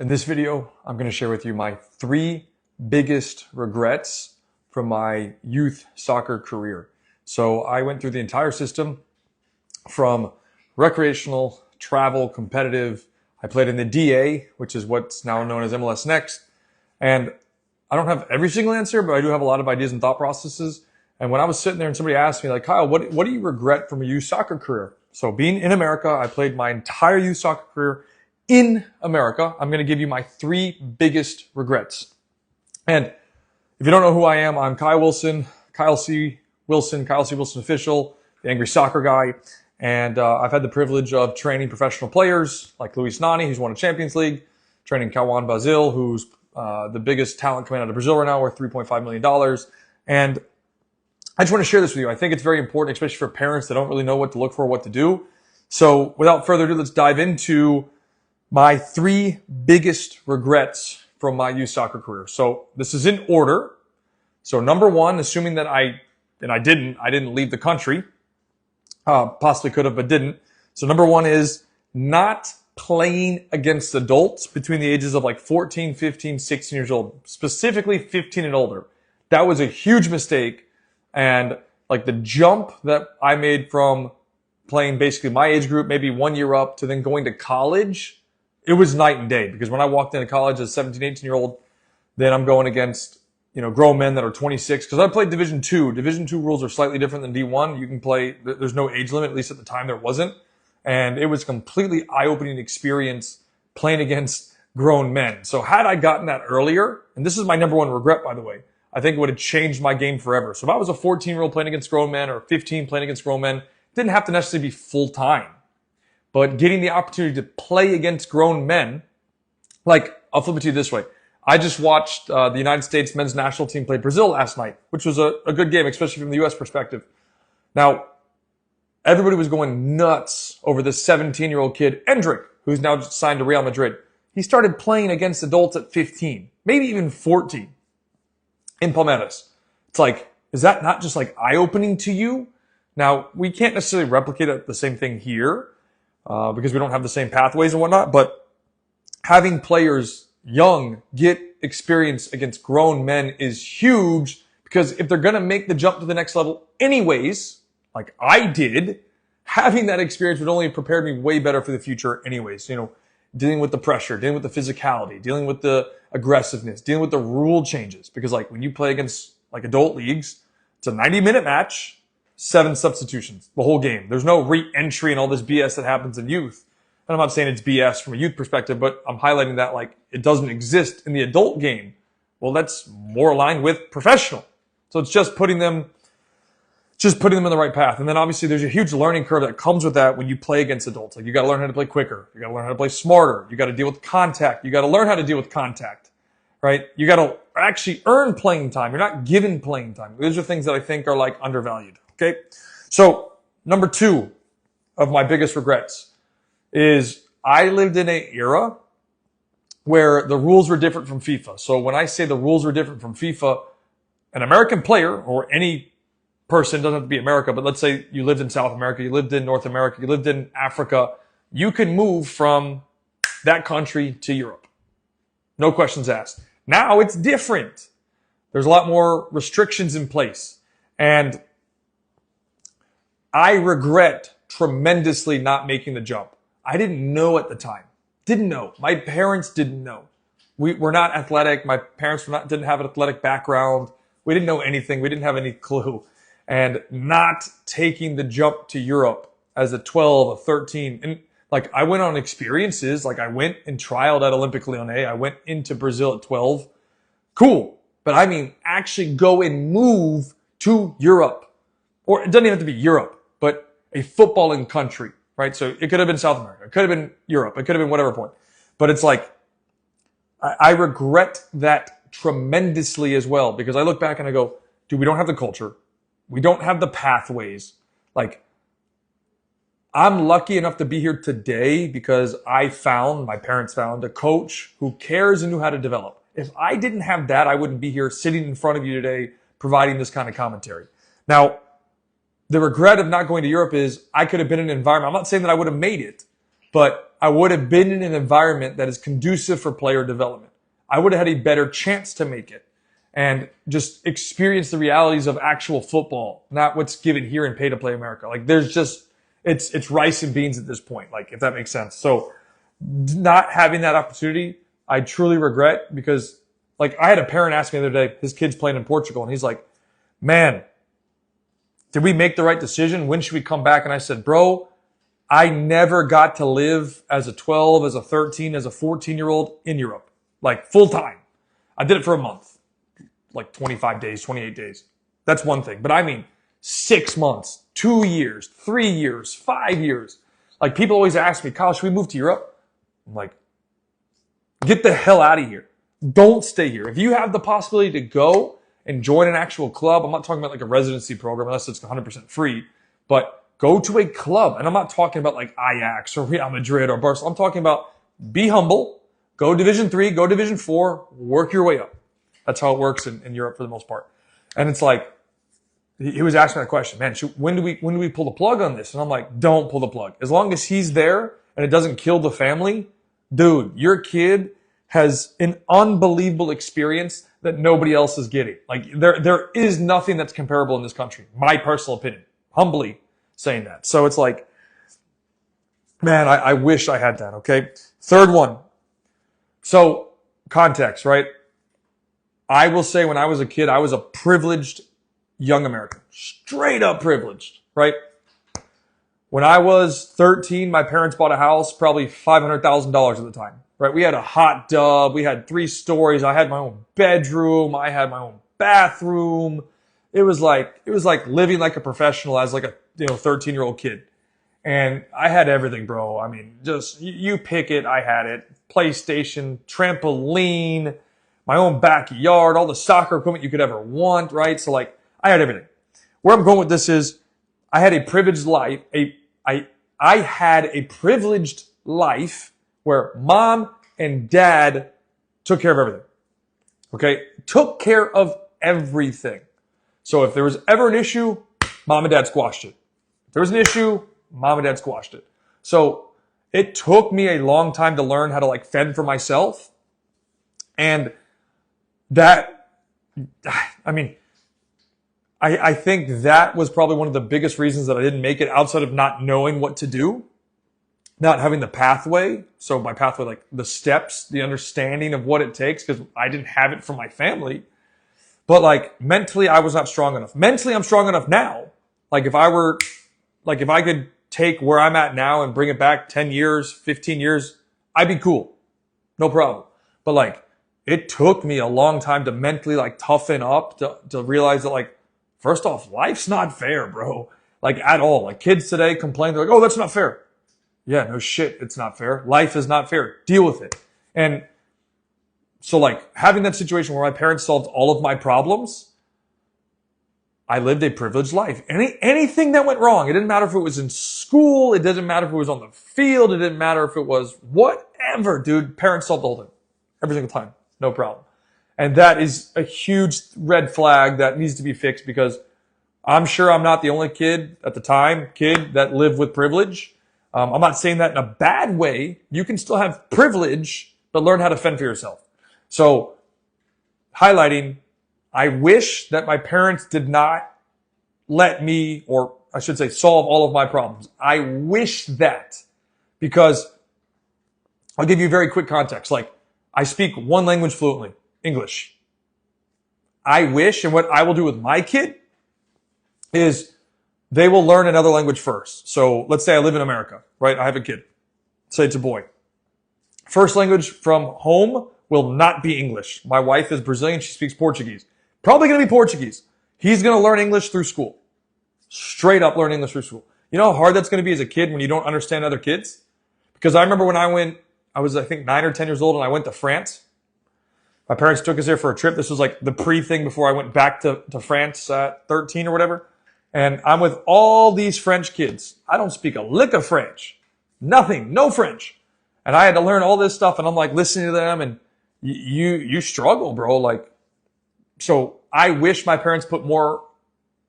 In this video, I'm going to share with you my 3 biggest regrets from my youth soccer career. So I went through the entire system from recreational, travel, competitive. I played in the DA, which is what's now known as MLS Next. And I don't have every single answer, but I do have a lot of ideas and thought processes. And when I was sitting there and somebody asked me, like, Kyle, what do you regret from a youth soccer career? So being in America, I played my entire youth soccer career in America. I'm going to give you my 3 biggest regrets. And if you don't know who I am, I'm Kyle Wilson, Kyle C. Wilson Official, the Angry Soccer Guy. And I've had the privilege of training professional players like Luis Nani, who's won a Champions League, training Cauã Bazil, who's the biggest talent coming out of Brazil right now, worth $3.5 million. And I just want to share this with you. I think it's very important, especially for parents that don't really know what to look for, what to do. So without further ado, let's dive into my 3 biggest regrets from my youth soccer career. So this is in order. So number 1, assuming that I didn't leave the country, possibly could have, but didn't. So number 1 is not playing against adults between the ages of like 14, 15, 16 years old, specifically 15 and older. That was a huge mistake. And like the jump that I made from playing basically my age group, maybe 1 year up, to then going to college, it was night and day. Because when I walked into college as a 17, 18-year-old, then I'm going against, grown men that are 26. Because I played Division II. Division II rules are slightly different than D1. You can play, there's no age limit, at least at the time there wasn't. And it was a completely eye-opening experience playing against grown men. So had I gotten that earlier, and this is my number 1 regret, by the way, I think it would have changed my game forever. So if I was a 14-year-old playing against grown men or 15 playing against grown men, it didn't have to necessarily be full-time. But getting the opportunity to play against grown men, like, I'll flip it to you this way. I just watched the United States men's national team play Brazil last night, which was a good game, especially from the U.S. perspective. Now, everybody was going nuts over this 17-year-old kid, Endrick, who's now just signed to Real Madrid. He started playing against adults at 15, maybe even 14 in Palmeiras. It's like, is that not just like eye-opening to you? Now, we can't necessarily replicate the same thing here, because we don't have the same pathways and whatnot, but having players young get experience against grown men is huge, because if they're going to make the jump to the next level anyways, like I did, having that experience would only have prepared me way better for the future anyways. Dealing with the pressure, dealing with the physicality, dealing with the aggressiveness, dealing with the rule changes, because like when you play against like adult leagues, it's a 90-minute match, 7 substitutions, the whole game. There's no re-entry and all this BS that happens in youth. And I'm not saying it's BS from a youth perspective, but I'm highlighting that like it doesn't exist in the adult game. Well, that's more aligned with professional. So it's just putting them in the right path. And then obviously there's a huge learning curve that comes with that when you play against adults. Like you got to learn how to play quicker. You got to learn how to play smarter. You got to deal with contact. You got to learn how to deal with contact, right? You got to actually earn playing time. You're not given playing time. Those are things that I think are like undervalued. Okay. So number 2 of my biggest regrets is I lived in an era where the rules were different from FIFA. So when I say the rules were different from FIFA, an American player or any person, doesn't have to be America, but let's say you lived in South America, you lived in North America, you lived in Africa, you can move from that country to Europe. No questions asked. Now it's different. There's a lot more restrictions in place. And I regret tremendously not making the jump. I didn't know at the time. Didn't know. My parents didn't know. We're not athletic. My parents didn't have an athletic background. We didn't know anything. We didn't have any clue. And not taking the jump to Europe as a 12, a 13. And like I went on experiences. Like I went and trialed at Olympique Lyonnais. I went into Brazil at 12. Cool. But I mean, actually go and move to Europe. Or it doesn't even have to be Europe, but a footballing country, right? So it could have been South America. It could have been Europe. It could have been whatever point. But it's like, I regret that tremendously as well, because I look back and I go, dude, we don't have the culture. We don't have the pathways. Like, I'm lucky enough to be here today because my parents found a coach who cares and knew how to develop. If I didn't have that, I wouldn't be here sitting in front of you today providing this kind of commentary. Now, the regret of not going to Europe is I could have been in an environment. I'm not saying that I would have made it, but I would have been in an environment that is conducive for player development. I would have had a better chance to make it and just experience the realities of actual football, not what's given here in pay-to-play America. Like there's just, it's rice and beans at this point, like if that makes sense. So not having that opportunity, I truly regret, because like I had a parent ask me the other day, his kid's playing in Portugal, and he's like, man, did we make the right decision? When should we come back? And I said, bro, I never got to live as a 12, as a 13, as a 14-year-old in Europe, like full time. I did it for a month, like 25 days, 28 days. That's one thing. But I mean, 6 months, 2 years, 3 years, 5 years. Like people always ask me, Kyle, should we move to Europe? I'm like, get the hell out of here. Don't stay here. If you have the possibility to go and join an actual club, I'm not talking about like a residency program unless it's 100% free, but go to a club. And I'm not talking about like Ajax or Real Madrid or Barcelona. I'm talking about be humble, go Division 3, go Division 4, work your way up. That's how it works in Europe for the most part. And it's like, he was asking that question, man, when do we pull the plug on this? And I'm like, don't pull the plug. As long as he's there and it doesn't kill the family, dude, your kid has an unbelievable experience that nobody else is getting. Like there is nothing that's comparable in this country. My personal opinion, humbly saying that. So it's like, man, I wish I had that. Okay. Third one. So context, right? I will say when I was a kid, I was a privileged young American, straight up privileged, right? When I was 13, my parents bought a house, probably $500,000 at the time, right? We had a hot tub. We had 3 stories. I had my own bedroom. I had my own bathroom. It was like living like a professional as like a 13-year-old kid. And I had everything, bro. I mean, just you pick it. I had it. PlayStation, trampoline, my own backyard, all the soccer equipment you could ever want, right? So like I had everything. Where I'm going with this is I had a privileged life. I had a privileged life where mom and dad took care of everything. Okay? Took care of everything. So if there was ever an issue, mom and dad squashed it. If there was an issue, mom and dad squashed it. So it took me a long time to learn how to like fend for myself. And that, I mean, I think that was probably one of the biggest reasons that I didn't make it, outside of not knowing what to do, not having the pathway. So by pathway, like the steps, the understanding of what it takes, because I didn't have it from my family. But like mentally, I was not strong enough. Mentally, I'm strong enough now. Like if I could take where I'm at now and bring it back 10 years, 15 years, I'd be cool. No problem. But like, it took me a long time to mentally like toughen up to realize that like, first off, life's not fair, bro. Like at all. Like kids today complain, they're like, oh, that's not fair. Yeah, no shit, it's not fair. Life is not fair. Deal with it. And so like having that situation where my parents solved all of my problems, I lived a privileged life. Anything that went wrong, it didn't matter if it was in school, it didn't matter if it was on the field, it didn't matter if it was whatever, dude. Parents solved the whole thing. Every single time. No problem. And that is a huge red flag that needs to be fixed, because I'm sure I'm not the only kid at the time, that lived with privilege. I'm not saying that in a bad way. You can still have privilege, but learn how to fend for yourself. So highlighting, I wish that my parents did not let me, or I should say, solve all of my problems. I wish that, because I'll give you very quick context. Like I speak one language fluently. English. I wish, and what I will do with my kid is they will learn another language first. So let's say I live in America, right? I have a kid. Say it's a boy. First language from home will not be English. My wife is Brazilian. She speaks Portuguese. Probably going to be Portuguese. He's going to learn English through school. Straight up learn English through school. You know how hard that's going to be as a kid when you don't understand other kids? Because I remember when I was, I think, 9 or 10 years old, and I went to France. My parents took us there for a trip. This was like the pre-thing before I went back to France at 13 or whatever. And I'm with all these French kids. I don't speak a lick of French. Nothing. No French. And I had to learn all this stuff, and I'm like listening to them, and you struggle, bro. Like, so I wish my parents put more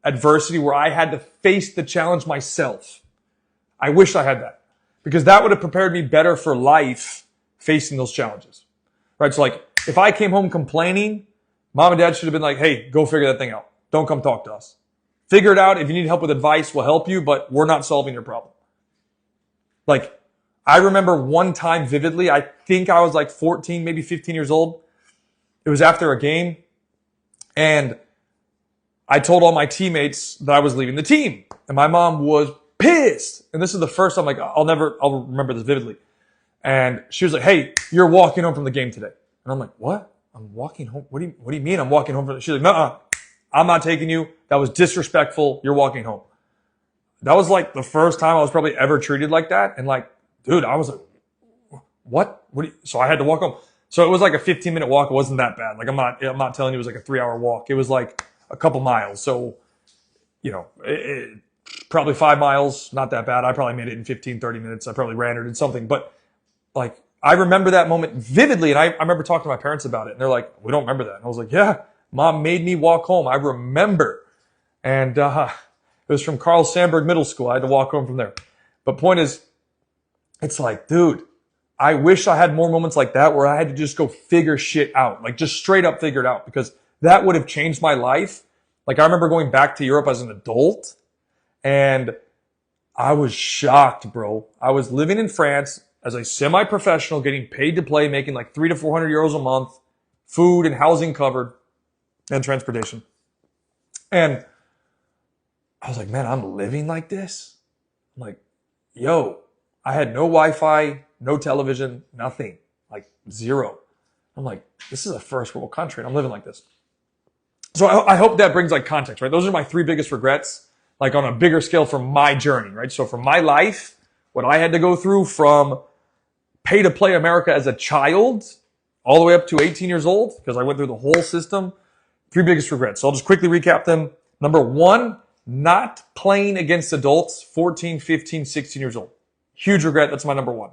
adversity where I had to face the challenge myself. I wish I had that. because that would have prepared me better for life facing those challenges, right? So like if I came home complaining, mom and dad should have been like, hey, go figure that thing out. Don't come talk to us. Figure it out. If you need help with advice, we'll help you, but we're not solving your problem. Like I remember one time vividly, I think I was like 14, maybe 15 years old. It was after a game and I told all my teammates that I was leaving the team and my mom was pissed. And this is the first time, like, I'll remember this vividly. And she was like, hey, you're walking home from the game today. And I'm like, what? I'm walking home? What do you mean I'm walking home from the She's like, nuh-uh, I'm not taking you. That was disrespectful. You're walking home. That was like the first time I was probably ever treated like that. And like, dude, I was like, what? So I had to walk home. So it was like a 15-minute walk. It wasn't that bad. Like I'm not telling you it was like a 3-hour walk. It was like a couple miles. So, probably 5 miles, not that bad. I probably made it in 15, 30 minutes. I probably ran it in something. But like, I remember that moment vividly. And I remember talking to my parents about it. And they're like, we don't remember that. And I was like, yeah, mom made me walk home. I remember. And it was from Carl Sandburg Middle School. I had to walk home from there. But point is, it's like, dude, I wish I had more moments like that where I had to just go figure shit out. Like just straight up figure it out, because that would have changed my life. Like I remember going back to Europe as an adult and I was shocked, bro. I was living in France as a semi-professional, getting paid to play, making like 300 to 400 euros a month, food and housing covered and transportation. And I was like, man, I'm living like this. I'm like, yo, I had no Wi-Fi, no television, nothing, like zero. I'm like, this is a first world country and I'm living like this. So I hope that brings like context, right? Those are my 3 biggest regrets, like on a bigger scale from my journey, right? So from my life, what I had to go through from pay to play America as a child all the way up to 18 years old, because I went through the whole system, 3 biggest regrets. So I'll just quickly recap them. Number 1, not playing against adults, 14, 15, 16 years old. Huge regret. That's my number 1.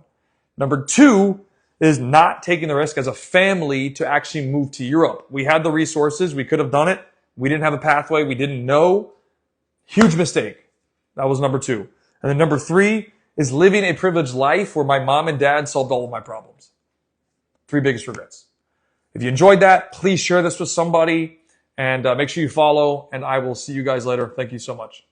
Number 2 is not taking the risk as a family to actually move to Europe. We had the resources. We could have done it. We didn't have a pathway. We didn't know. Huge mistake. That was number 2. And then number 3 is living a privileged life where my mom and dad solved all of my problems. 3 biggest regrets. If you enjoyed that, please share this with somebody and make sure you follow, and I will see you guys later. Thank you so much.